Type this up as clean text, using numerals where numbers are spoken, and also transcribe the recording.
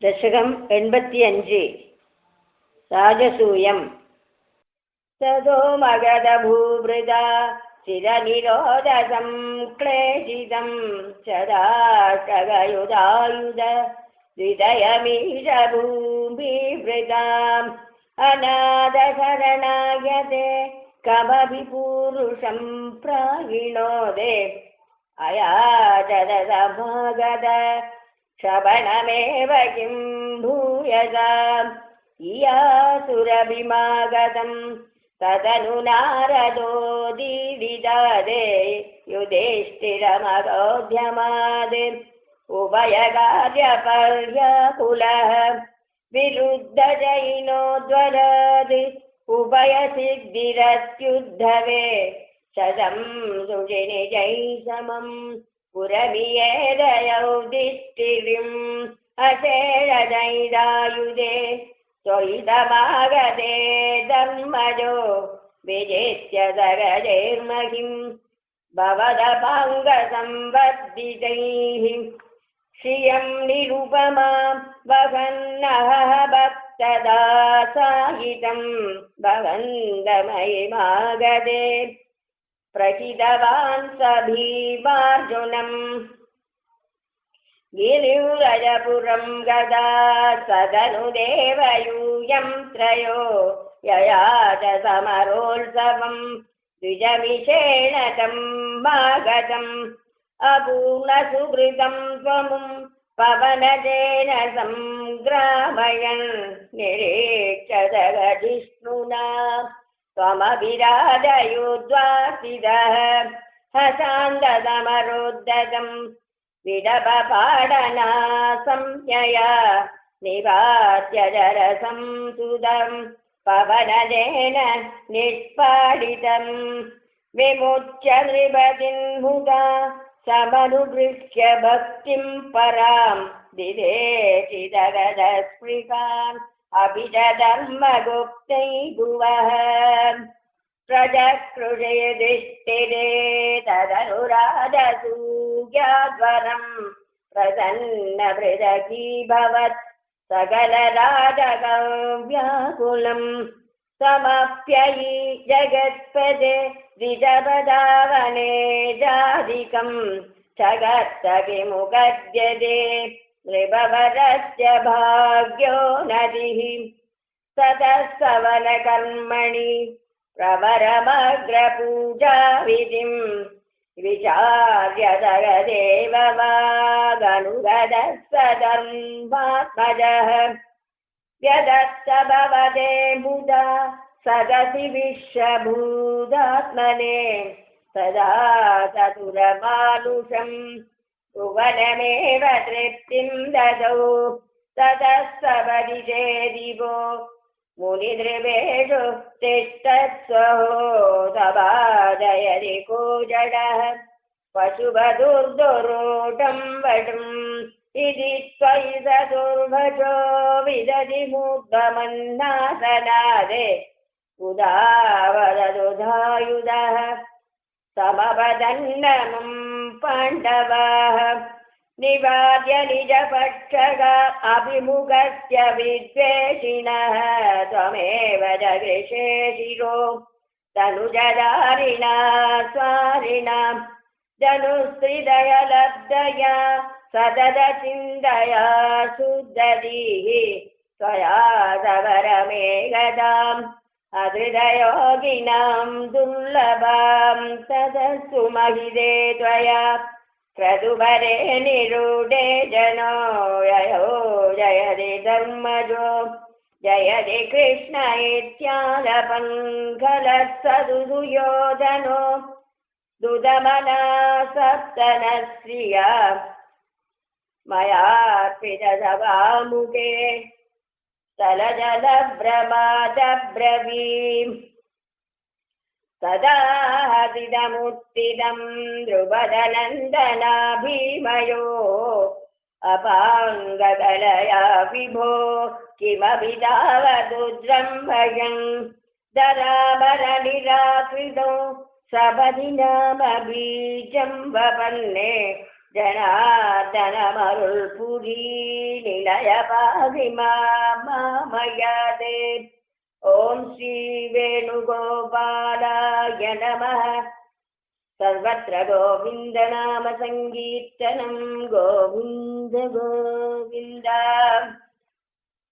दशकम् 85 राजसूयम् ततो मगधभूभृदा चिरनिरोधसं क्लेशितं सदाशगयुधायुध द्विदयमीशभूमिभृताम् अनाथशरणायते कमपि पूरुषं प्रागिणोदे अयाचरसमागत श्रवणमेव किं भूयसाम् इयासुरभिमागतम् तदनु नारदो दीदिदादे युधिष्ठिरमगोध्यमादे उभयकार्यपर्यकुलः विरुद्धजैनोद्वरादि उभयसिद्धिरत्युद्धवे शतं सुषिनिजै समम् पुरमियेदयौदिष्टिरिम् अशेषदैरायुधे त्वयिदमागते धर्मजो विजेत्य सगजैर्महिम् भवदपाङ्गसंवर्धितैः श्रियं निरुपमां वहन्नः भक्तदासाहितं भवन्दमयिमागते प्रहितवान् स भीमार्जुनम् गिरिव्रजपुरं गदा सदनुदेवयूयं त्रयो ययाच समरोत्सवं द्विजमिषेण तं मागतम् अपूर्णसुकृतं त्वमुं पवनजेन संग्रामयन् निरीक्षदगजिष्णुना त्वमभिराजयोद्वासितः हसान्दसमरोद्धतम् विडपपाडना संज्ञया निवात्य जरसंसुदम् पवनजेन निष्पादितम् विमुच्य नृपतिन्मुदा समनुगृह्य भक्तिं परां दिदेशितगदस्पृहान् अपि च धर्मगुप्तै भुवः प्रजकृषयधिष्ठिरे तदनुराजसूयाद्वरम् प्रसन्नभृदकीभवत् सकलराजकव्याकुलम् समप्ययि जगत्पदे द्विजपदावने जादिकम् जगत्त किमुपद्यते नृपवरस्य भाग्यो नदिः ततः सवनकर्मणि प्रवरमग्रपूजाविधिम् विचार्य सगदेव वागनुगदः सधर्मात्मजः यदत्त भवते मुदा सदसि विश्वभूतात्मने सदा चतुरमानुषम् भुवनमेव तृप्तिं ददौ ततः सपरिजे दिवो मुनिदृवेषु तिष्ठत्स्वहो तवादयति को जडः पशुवधुर्दुरोढं वटम् इति त्वयि स दुर्भजो विदधि मूर्धमन्नासनादे उदावददुधायुधः समवदन्नमुं पाण्डवाः निवार्य निजपक्षग अभिमुखस्य विद्वेषिणः त्वमेव जगृषे शिरो तनुजधारिणा स्वारिणां जनुस्त्रिदयलब्धया सततचिन्तया शुद्धधीः त्वया सवरमेकदाम् अहृदयोगिनां दुर्लभां तदस्तु महिदे त्वया क्रतुभरे निरूढे जनो ययो जयति धर्मजो जयति कृष्ण इत्यालपङ्कलसदुयोधनो दुदमना सप्तनश्रिया मयार्पितसभामुखे स्थलजलभ्रमादब्रवीम् सदा हसिदमुत्थितं द्रुपदनन्दना भीमयो अपाङ्गकलया विभो किमपि तावदुद्रं भयं दराबरनिराकृतो सपदि नाम बीजं वपन्ने ஜனார்தனமருள் புரி நிலைய பாகிமாமயாதே. ஓம் ஸ்ரீ வேணுகோபாலாய நமः. सर्वत्र गोविन्द नाम सङ्कीर्तनं गोविन्द गोविन्द.